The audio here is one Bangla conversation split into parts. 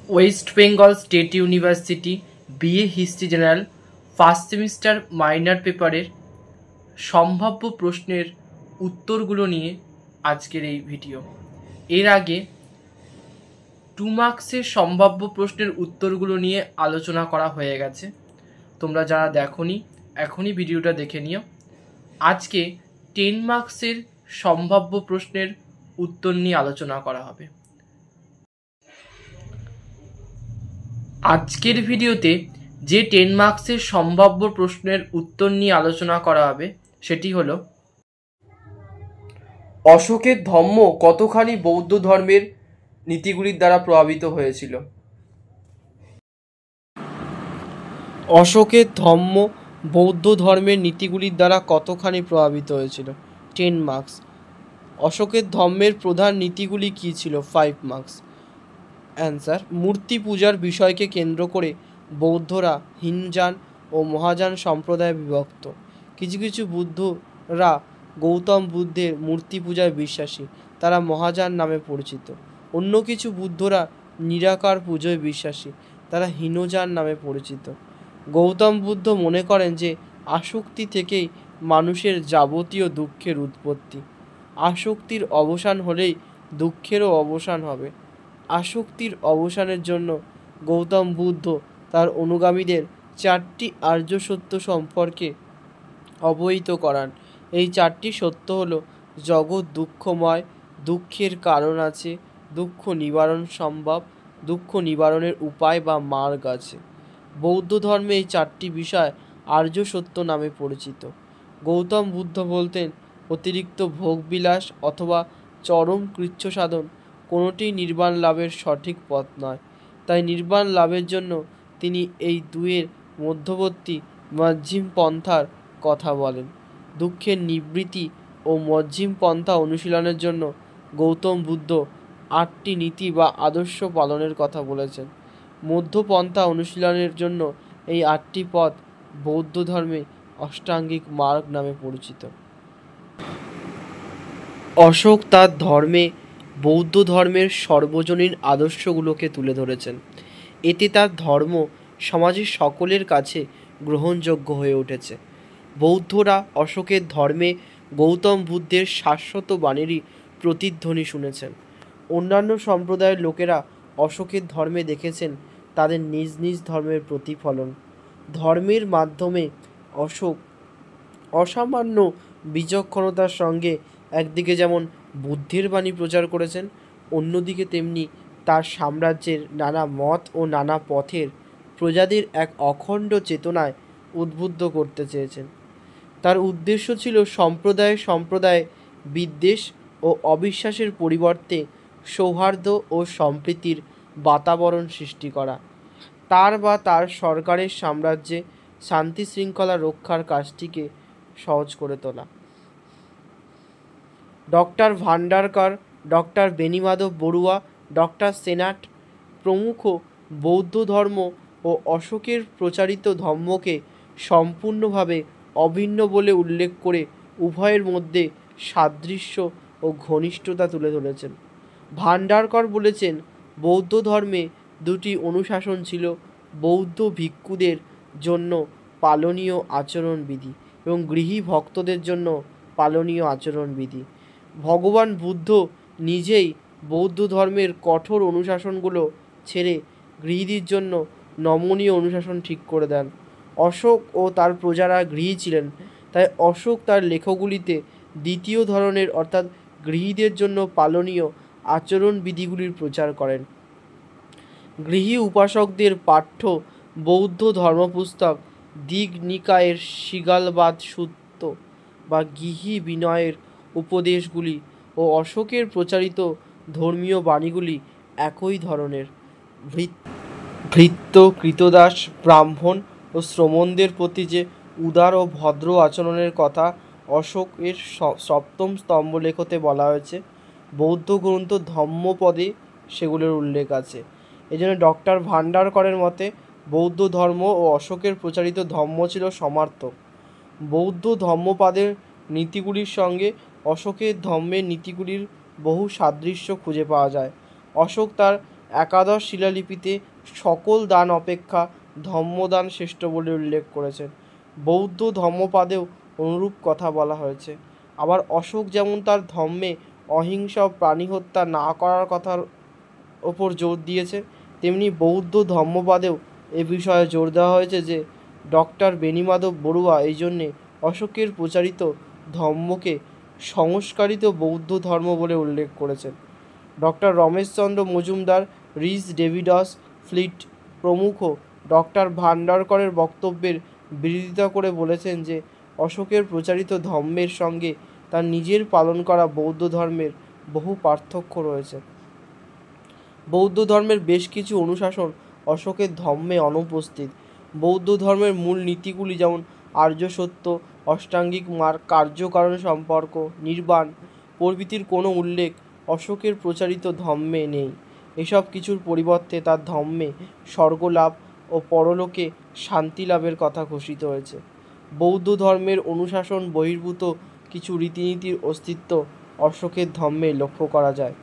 West Bengal state university BA history general first semester minor পেপারের সম্ভাব্য প্রশ্নের উত্তরগুলো নিয়ে আজকের এই ভিডিও। এর আগে 2 মার্কসের সম্ভাব্য প্রশ্নের উত্তরগুলো নিয়ে আলোচনা করা হয়ে গেছে। তোমরা যারা দেখোনি এখনই ভিডিওটা দেখে নিও। আজকে 10 মার্কসের সম্ভাব্য প্রশ্নের উত্তর নিয়ে আলোচনা করা হবে। আজকের ভিডিওতে যে 10 মার্কসের সম্ভাব্য প্রশ্নের উত্তর নিয়ে আলোচনা করা হবে সেটি হলো, অশোকের ধম্ম কতখানি বৌদ্ধ ধর্মের নীতিগুলির দ্বারা প্রভাবিত হয়েছিল? অশোকের ধম্ম বৌদ্ধ ধর্মের নীতিগুলির দ্বারা কতখানি প্রভাবিত হয়েছিল? 10 মার্কস। অশোকের ধর্মের প্রধান নীতিগুলি কী ছিল? 5 মার্কস। অ্যান্সার, মূর্তি পূজার বিষয়কে কেন্দ্র করে বৌদ্ধরা হীনযান ও মহাযান সম্প্রদায়ে বিভক্ত। কিছু কিছু বুদ্ধরা গৌতম বুদ্ধের মূর্তি পূজায় বিশ্বাসী, তারা মহাযান নামে পরিচিত। অন্য কিছু বুদ্ধরা নিরাকার পুজোয় বিশ্বাসী, তারা হীনযান নামে পরিচিত। গৌতম বুদ্ধ মনে করেন যে আসক্তি থেকেই মানুষের যাবতীয় দুঃখের উৎপত্তি। আসক্তির অবসান হলেই দুঃখেরও অবসান হবে। আসক্তির অবসানের জন্য গৌতম বুদ্ধ তার অনুগামীদের 4টি আর্য সত্য সম্পর্কে অবহিত করান। এই 4টি সত্য হলো, জগৎ দুঃখময়, দুঃখের কারণ আছে, দুঃখ নিবারণ সম্ভব, দুঃখ নিবারণের উপায় বা মার্গ আছে। বৌদ্ধ ধর্মে এই 4টি বিষয় আর্য সত্য নামে পরিচিত। গৌতম বুদ্ধ বলতেন, অতিরিক্ত ভোগবিলাস অথবা চরম কৃচ্ছ সাধন কোনোটি নির্বাণ লাভের সঠিক পথ নয়। তাই নির্বাণ লাভের জন্য তিনি এই দুয়ের মধ্যবর্তী মধ্যম পন্থার কথা বলেন। দুঃখের নিবৃত্তি ও মধ্যম পন্থা অনুশীলনের জন্য গৌতম বুদ্ধ 8টি নীতি বা আদর্শ পালনের কথা বলেছেন। মধ্যপন্থা অনুশীলনের জন্য এই 8টি পথ বৌদ্ধ ধর্মে অষ্টাঙ্গিক মার্গ নামে পরিচিত। অশোক তার ধর্মে বৌদ্ধ ধর্মের সর্বজনীন আদর্শগুলোকে তুলে ধরেছেন। এতে তার ধর্ম সমাজের সকলের কাছে গ্রহণযোগ্য হয়ে উঠেছে। বৌদ্ধরা অশোকের ধর্মে গৌতম বুদ্ধের শাশ্বত বাণীরই প্রতিধ্বনি শুনেছেন। অন্যান্য সম্প্রদায়ের লোকেরা অশোকের ধর্মে দেখেছেন তাদের নিজ নিজ ধর্মের প্রতিফলন। ধর্মের মাধ্যমে অশোক অসামান্য বিচক্ষণতার সঙ্গে একদিকে যেমন বুদ্ধের বাণী প্রচার করেছেন, অন্যদিকে তেমনি তার সাম্রাজ্যের নানা মত ও নানা পথের প্রজাদের এক অখণ্ড চেতনায় উদ্বুদ্ধ করতে চেয়েছেন। তার উদ্দেশ্য ছিল সম্প্রদায়ে বিদ্বেষ ও অবিশ্বাসের পরিবর্তে সৌহার্দ্য ও সম্প্রীতির বাতাবরণ সৃষ্টি করা। তার সরকারের সাম্রাজ্যে শান্তি শৃঙ্খলা রক্ষার কাজটিকে সহজ করে তোলা। Doctor Bhandarkar, doctor Benimadhab Barua, doctor সেনাট প্রমুখ বৌদ্ধ ধর্ম ও অশোকের প্রচারিত ধর্মকে সম্পূর্ণভাবে অভিন্ন বলে উল্লেখ করে উভয়ের মধ্যে সাদৃশ্য ও ঘনিষ্ঠতা তুলে ধরেছেন। ভান্ডারকর বলেছেন, বৌদ্ধ ধর্মে 2টি অনুশাসন ছিল, বৌদ্ধ ভিক্ষুদের জন্য পালনীয় আচরণবিধি এবং গৃহী ভক্তদের জন্য পালনীয় আচরণবিধি। ভগবান বুদ্ধ নিজেই বৌদ্ধ ধর্মের কঠোর অনুশাসনগুলো ছেড়ে গৃহীদের জন্য নমনীয় অনুশাসন ঠিক করে দেন। অশোক ও তার প্রজারা গৃহী ছিলেন, তাই অশোক তার লেখগুলিতে দ্বিতীয় ধরনের অর্থাৎ গৃহীদের জন্য পালনীয় আচরণবিধিগুলির প্রচার করেন। গৃহী উপাসকদের পাঠ্য বৌদ্ধ ধর্মপুস্তক দীঘনিকায়ের শৃগালবাদ সূত্র বা গৃহী বিনয়ের উপদেশগুলি ও অশোকের প্রচারিত ধর্মীয় বাণীগুলি একই ধরনের। ভৃত্য, কৃতদাস, ব্রাহ্মণ ও শ্রমণদের প্রতি যে উদার ও ভদ্র আচরণের কথা অশোকের 7ম স্তম্ভলেখতে বলা হয়েছে, বৌদ্ধ গ্রন্থ ধম্মপদে সেগুলোর উল্লেখ আছে। এজন্য ডক্টর ভান্ডারকরের মতে বৌদ্ধ ধর্ম ও অশোকের প্রচারিত ধর্ম ছিল সমার্থক। বৌদ্ধ ধম্মপদের নীতিগুলির সঙ্গে অশোকের ধর্মের নীতিগুলির বহু সাদৃশ্য খুঁজে পাওয়া যায়। অশোক তার একাদশ শিলালিপিতে সকল দান অপেক্ষা ধম্মদান শ্রেষ্ঠ বলে উল্লেখ করেছেন। বৌদ্ধ ধম্মপাদেও অনুরূপ কথা বলা হয়েছে। আবার অশোক যেমন তার ধম্মে অহিংসা ও প্রাণী হত্যা না করার কথার ওপর জোর দিয়েছে, তেমনি বৌদ্ধ ধম্মপাদেও এ বিষয়ে জোর দেওয়া হয়েছে যে ডক্টর বেণীমাধব বড়ুয়া এই জন্যে অশোকের প্রচারিত ধম্মকে সংস্কারিত বৌদ্ধ ধর্ম বলে উল্লেখ করেছেন। ডক্টর রমেশচন্দ্র মজুমদার, রিস ডেভিডস, ফ্লিট প্রমুখ ডক্টর ভান্ডারকরের বক্তব্যের বিরোধিতা করে বলেছেন যে অশোকের প্রচারিত ধর্মের সঙ্গে তার নিজের পালন করা বৌদ্ধ ধর্মের বহু পার্থক্য রয়েছে। বৌদ্ধ ধর্মের বেশ কিছু অনুশাসন অশোকের ধর্মে অনুপস্থিত। বৌদ্ধ ধর্মের মূল নীতিগুলি যেমন আর্য সত্য, অষ্টাঙ্গিক মার্গ, কার্যকারণ সম্পর্ক, নির্বাণ প্রভৃতির কোনো উল্লেখ অশোকের প্রচারিত ধর্মে নেই। এসব কিছুর পরিবর্তে তার ধর্মে স্বর্গলাভ ও পরলোকে শান্তি লাভের কথা ঘোষিত হয়েছে। বৌদ্ধ ধর্মের অনুশাসন বহির্ভূত কিছু রীতিনীতির অস্তিত্ব অশোকের ধর্মে লক্ষ্য করা যায়।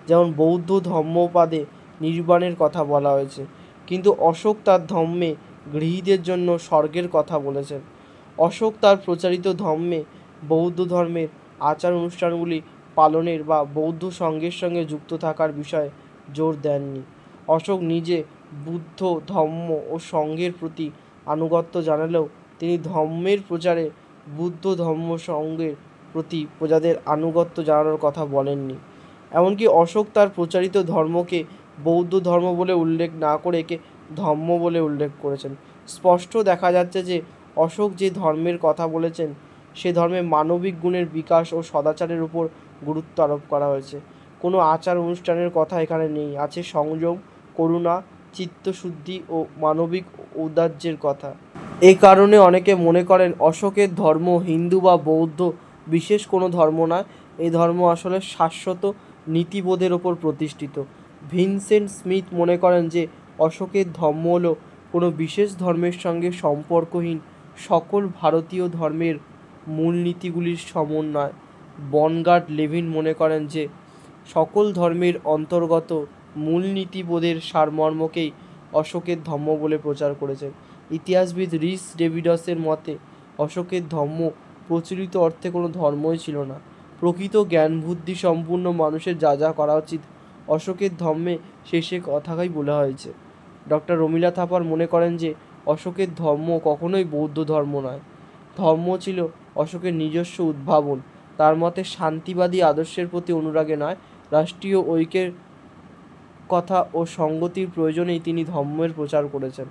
যেমন বৌদ্ধ ধম্মপাদে নির্বাণের কথা বলা হয়েছে, কিন্তু অশোক তার ধর্মে গৃহীদের জন্য স্বর্গের কথা বলেছেন। অশোক তার প্রচারিত ধর্মে বৌদ্ধ ধর্মের আচার অনুষ্ঠানগুলি পালনের বা বৌদ্ধ সঙ্ঘের সঙ্গে যুক্ত থাকার বিষয়ে জোর দেননি। অশোক নিজে বুদ্ধ ধর্ম ও সঙ্ঘের প্রতি আনুগত্য জানালেও তিনি ধর্মের প্রচারে বুদ্ধ ধর্ম সঙ্ঘের প্রতি প্রজাদের আনুগত্য জানানোর কথা বলেননি। এমনকি অশোক তার প্রচারিত ধর্মকে বৌদ্ধ ধর্ম বলে উল্লেখ না করে একে ধম্ম বলে উল্লেখ করেছেন। স্পষ্ট দেখা যাচ্ছে যে অশোক যে ধর্মের কথা বলেছেন সে ধর্মে মানবিক গুণের বিকাশ ও সদাচারের উপর গুরুত্ব আরোপ করা হয়েছে। কোনো আচার অনুষ্ঠানের কথা এখানে নেই, আছে সংযম, করুণা, চিত্তশুদ্ধি ও মানবিক ঔদার্যের কথা। এই কারণে অনেকে মনে করেন অশোকের ধর্ম হিন্দু বা বৌদ্ধ বিশেষ কোনো ধর্ম নয়, এই ধর্ম আসলে শাশ্বত নীতিবোধের ওপর প্রতিষ্ঠিত। ভিনসেন্ট স্মিথ মনে করেন যে অশোকের ধর্ম হলো কোনো বিশেষ ধর্মের সঙ্গে সম্পর্কহীন সকল ভারতীয় ধর্মের মূলনীতিগুলির সমন্বয়। বনগার্ড লেভিন মনে করেন যে সকল ধর্মের অন্তর্গত মূলনীতিবোধের সারমর্মকেই অশোকের ধর্ম বলে প্রচার করেছেন। ইতিহাসবিদ রিস ডেভিডসের মতে অশোকের ধর্ম প্রচলিত অর্থে কোনো ধর্মই ছিল না। প্রকৃত জ্ঞান বুদ্ধি সম্পূর্ণ মানুষের যা যা করা উচিত অশোকের ধর্মে সে কথাই বলা হয়েছে। ডক্টর রমিলা থাপার মনে করেন যে অশোকের ধর্ম কখনোই বৌদ্ধ ধর্ম নয়, ধর্ম ছিল অশোকের নিজস্ব উদ্ভাবন। তার মতে শান্তিবাদী আদর্শের প্রতি অনুরাগে নয়, রাষ্ট্রীয় ঐক্যের কথা ও সঙ্গতির প্রয়োজনেই তিনি ধর্মের প্রচার করেছেন।